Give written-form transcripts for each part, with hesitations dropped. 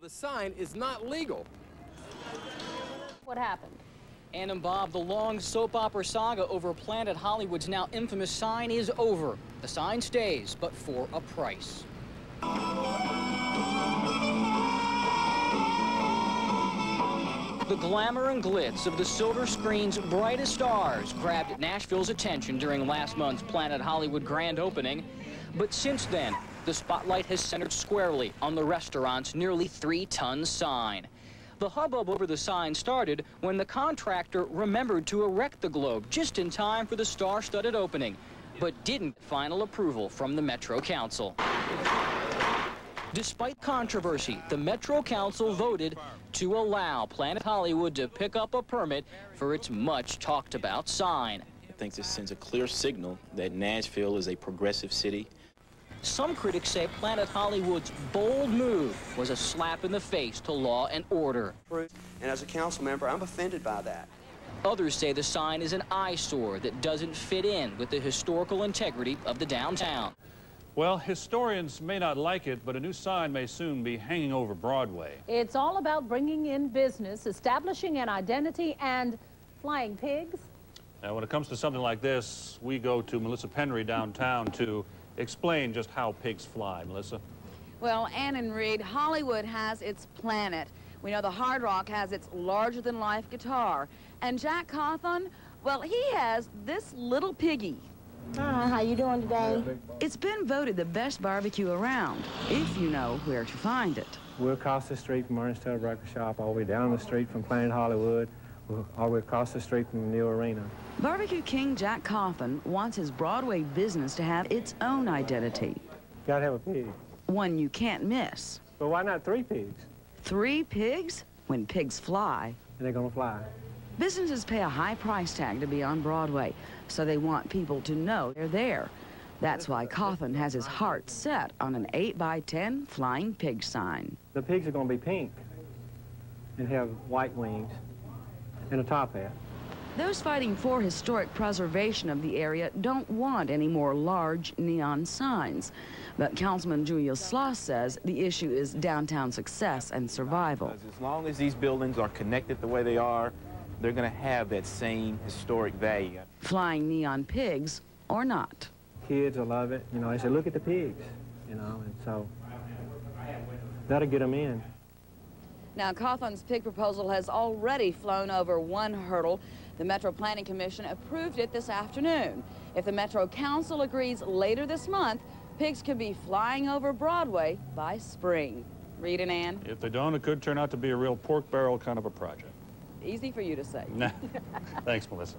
The sign is not legal. What happened? Ann and Bob, the long soap opera saga over Planet Hollywood's now infamous sign is over. The sign stays, but for a price. The glamour and glitz of the silver screen's brightest stars grabbed Nashville's attention during last month's Planet Hollywood grand opening. But since then, the spotlight has centered squarely on the restaurant's nearly 3-ton sign. The hubbub over the sign started when the contractor remembered to erect the globe just in time for the star-studded opening, but didn't get final approval from the Metro Council. Despite controversy, the Metro Council voted to allow Planet Hollywood to pick up a permit for its much-talked-about sign. I think this sends a clear signal that Nashville is a progressive city. Some critics say Planet Hollywood's bold move was a slap in the face to law and order. And as a council member, I'm offended by that. Others say the sign is an eyesore that doesn't fit in with the historical integrity of the downtown. Well, historians may not like it, but a new sign may soon be hanging over Broadway. It's all about bringing in business, establishing an identity, and flying pigs. Now, when it comes to something like this, we go to Melissa Penry downtown to explain just how pigs fly. Melissa? Well, Ann and Reed, Hollywood has its planet. We know the Hard Rock has its larger-than-life guitar. And Jack Cawthon, well, he has this little piggy. How you doing today? It's been voted the best barbecue around, if you know where to find it. We're across the street from Ernest Tubb Record Shop, all the way down the street from Planet Hollywood, all the way across the street from the new arena. Barbecue King Jack Cawthon wants his Broadway business to have its own identity. Gotta have a pig. One you can't miss. But why not 3 pigs? 3 pigs? When pigs fly. And they're gonna fly. Businesses pay a high price tag to be on Broadway, so they want people to know they're there. That's why Cawthon has his heart set on an 8x10 flying pig sign. The pigs are gonna be pink and have white wings and a top hat. Those fighting for historic preservation of the area don't want any more large neon signs. But Councilman Julius Sloss says the issue is downtown success and survival. As long as these buildings are connected the way they are, they're going to have that same historic value. Flying neon pigs or not. Kids will love it. You know, they say, look at the pigs, you know, and so that'll get them in. Now, Cawthon's pig proposal has already flown over one hurdle. The Metro Planning Commission approved it this afternoon. If the Metro Council agrees later this month, pigs could be flying over Broadway by spring. Reed and Ann? If they don't, it could turn out to be a real pork barrel kind of a project. Easy for you to say. Thanks, Melissa.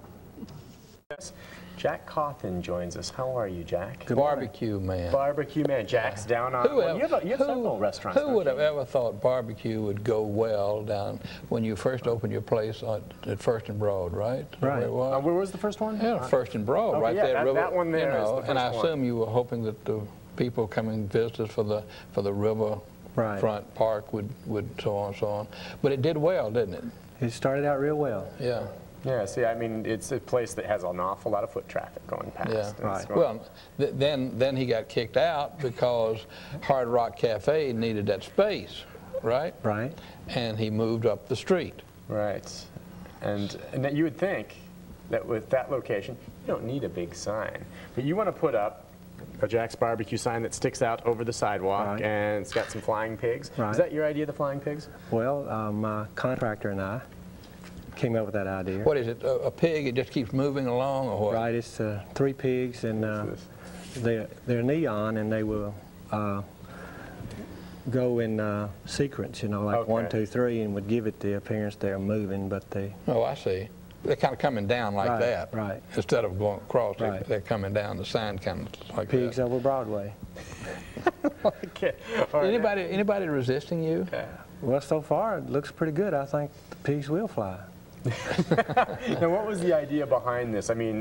Yes. Jack Cawthon joins us. How are you, Jack? Good barbecue man. Barbecue man. Jack's down on... Well, you have several restaurants. Who would have ever thought barbecue would go well down when you first opened your place at First and Broad, right? Right. Where was the first one? Yeah, First and Broad, right there. That one there, you know, is the and I first assume you were hoping that the people coming visit us for the river front park would so on and so on. But it did well, didn't it? It started out real well. Yeah. Yeah, see, I mean, it's a place that has an awful lot of foot traffic going past. Yeah, right. Well, then he got kicked out because Hard Rock Cafe needed that space, right? Right. And he moved up the street. Right. And you would think that with that location, you don't need a big sign. But you want to put up a Jack's Barbecue sign that sticks out over the sidewalk, and it's got some flying pigs. Right. Is that your idea, the flying pigs? Well, my contractor and I came up with that idea. What is it, a pig? It just keeps moving along, or what? Right, it's 3 pigs, and they're neon, and they will go in sequence, you know, like 1, 2, 3, and would give it the appearance they're moving, but they... Oh, I see. They're kind of coming down like that. Right. Instead of going across, they're coming down. The sign kind of like pigs that. over Broadway. Okay. Right. Anybody resisting you? Well, so far, it looks pretty good. I think the pigs will fly. Now, what was the idea behind this? I mean,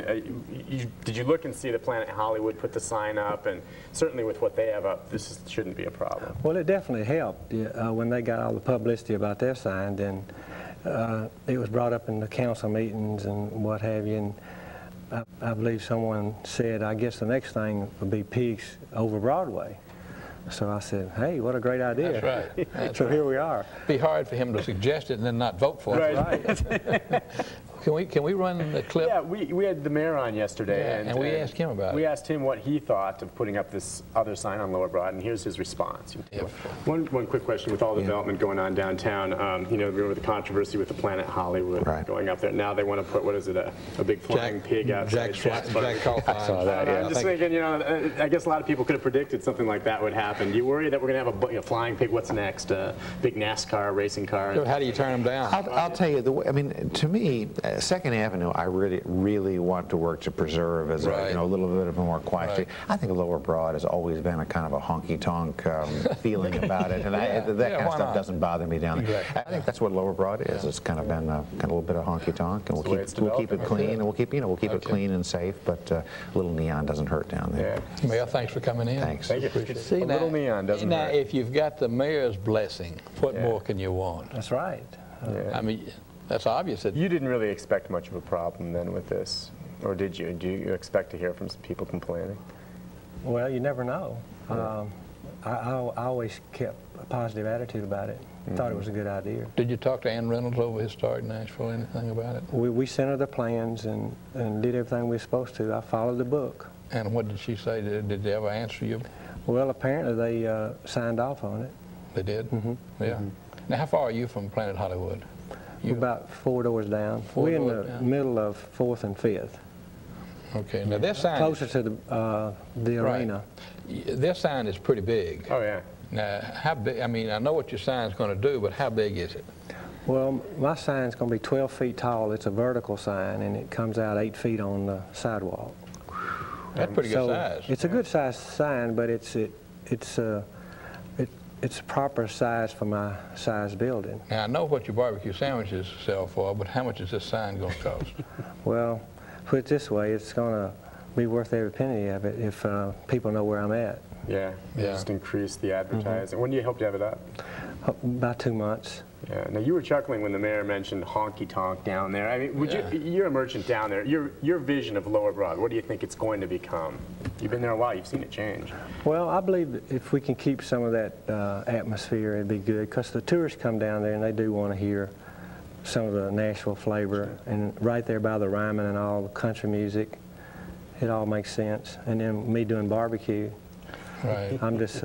did you look and see that Planet Hollywood put the sign up? And certainly with what they have up, this shouldn't be a problem. Well, it definitely helped. When they got all the publicity about their sign, then it was brought up in the council meetings and what have you. And I believe someone said, I guess the next thing would be pigs over Broadway. So I said, hey, what a great idea. That's right. That's so right. Here we are. It'd be hard for him to suggest it and then not vote for it. Right. Can we run the clip? Yeah, we had the mayor on yesterday. Yeah, and we asked him about it. We asked him what he thought of putting up this other sign on Lower Broad, and here's his response. Yep. One quick question. With all the development going on downtown, you know, remember the controversy with the Planet Hollywood going up there. Now they want to put, what is it, a big flying pig outside Jack Cawthon. I saw that, I'm just thinking, you know, I guess a lot of people could have predicted something like that would happen. Do you worry that we're going to have a flying pig? What's next? A big NASCAR racing car? So how do you turn them down? I'll tell you, I mean, to me, Second Avenue, I really want to work to preserve as a, you know, a little bit of a more quiet street. I think Lower Broad has always been a kind of a honky-tonk feeling about it, and that kind of stuff doesn't bother me down there. I think that's what Lower Broad is. It's kind of been a little bit of honky-tonk, and we'll keep it clean, and we'll keep it clean and safe. But a little neon doesn't hurt down there. Mayor, thanks for coming in. Thanks. Thank you. See, a little neon doesn't hurt. Now, if you've got the mayor's blessing, what more can you want? That's right. I mean, that's obvious. You didn't really expect much of a problem then with this, or did you? Do you expect to hear from some people complaining? Well, you never know. I always kept a positive attitude about it. Thought it was a good idea. Did you talk to Ann Reynolds over Historic Nashville, anything about it? We sent her the plans and did everything we were supposed to. I followed the book. And what did she say? Did they ever answer you? Well, apparently they signed off on it. They did? Yeah. Now, how far are you from Planet Hollywood? About 4 doors down. We're in the middle of 4th and 5th. Okay. Now, this sign... Closer to the arena. This sign is pretty big. Oh, yeah. Now, how big... I mean, I know what your sign's going to do, but how big is it? Well, my sign's going to be 12 feet tall. It's a vertical sign, and it comes out 8 feet on the sidewalk. That's pretty good size. It's a good size sign, but it's a proper size for my size building. Now, I know what your barbecue sandwiches sell for, but how much is this sign going to cost? Well, put it this way, it's going to be worth every penny of it if people know where I'm at. Yeah, just increase the advertising. When do you hope to have it up? About 2 months. Yeah. Now, you were chuckling when the mayor mentioned honky-tonk down there. I mean, you're a merchant down there. Your vision of Lower Broad, what do you think it's going to become? You've been there a while. You've seen it change. Well, I believe that if we can keep some of that atmosphere, it'd be good, because the tourists come down there and they do want to hear some of the Nashville flavor. And right there by the Ryman and all the country music, it all makes sense. And then me doing barbecue, I'm just...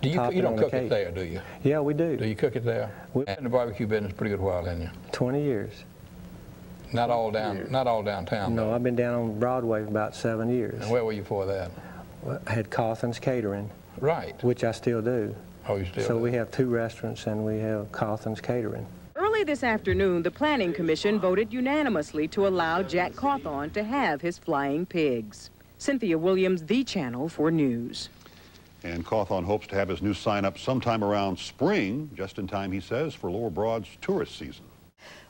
You don't cook it there, do you? Yeah, we do. Do you cook it there? We've been in the barbecue business a pretty good while, haven't you? 20 years. Not all downtown. No, I've been down on Broadway for about 7 years. And where were you for that? Well, I had Cawthon's Catering. Right. Which I still do. Oh, you still do? So we have 2 restaurants and we have Cawthon's Catering. Early this afternoon, the Planning Commission voted unanimously to allow Jack Cawthon to have his flying pigs. Cynthia Williams, The Channel 4 News. And Cawthon hopes to have his new sign up sometime around spring, just in time, he says, for Lower Broad's tourist season.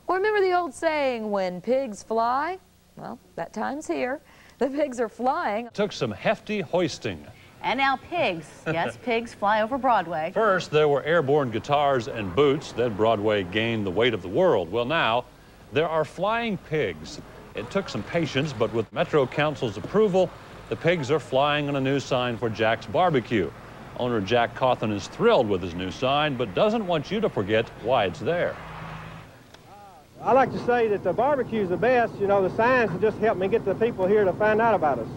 Well, remember the old saying, when pigs fly? Well, that time's here. The pigs are flying. Took some hefty hoisting. And now pigs. Yes, pigs fly over Broadway. First, there were airborne guitars and boots. Then Broadway gained the weight of the world. Well, now, there are flying pigs. It took some patience, but with Metro Council's approval, the pigs are flying on a new sign for Jack's Barbecue. Owner Jack Cawthon is thrilled with his new sign, but doesn't want you to forget why it's there. I like to say that the barbecue's the best. You know, the signs have just helped me get the people here to find out about us.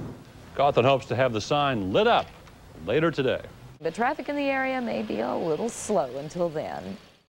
Cawthon hopes to have the sign lit up later today. The traffic in the area may be a little slow until then.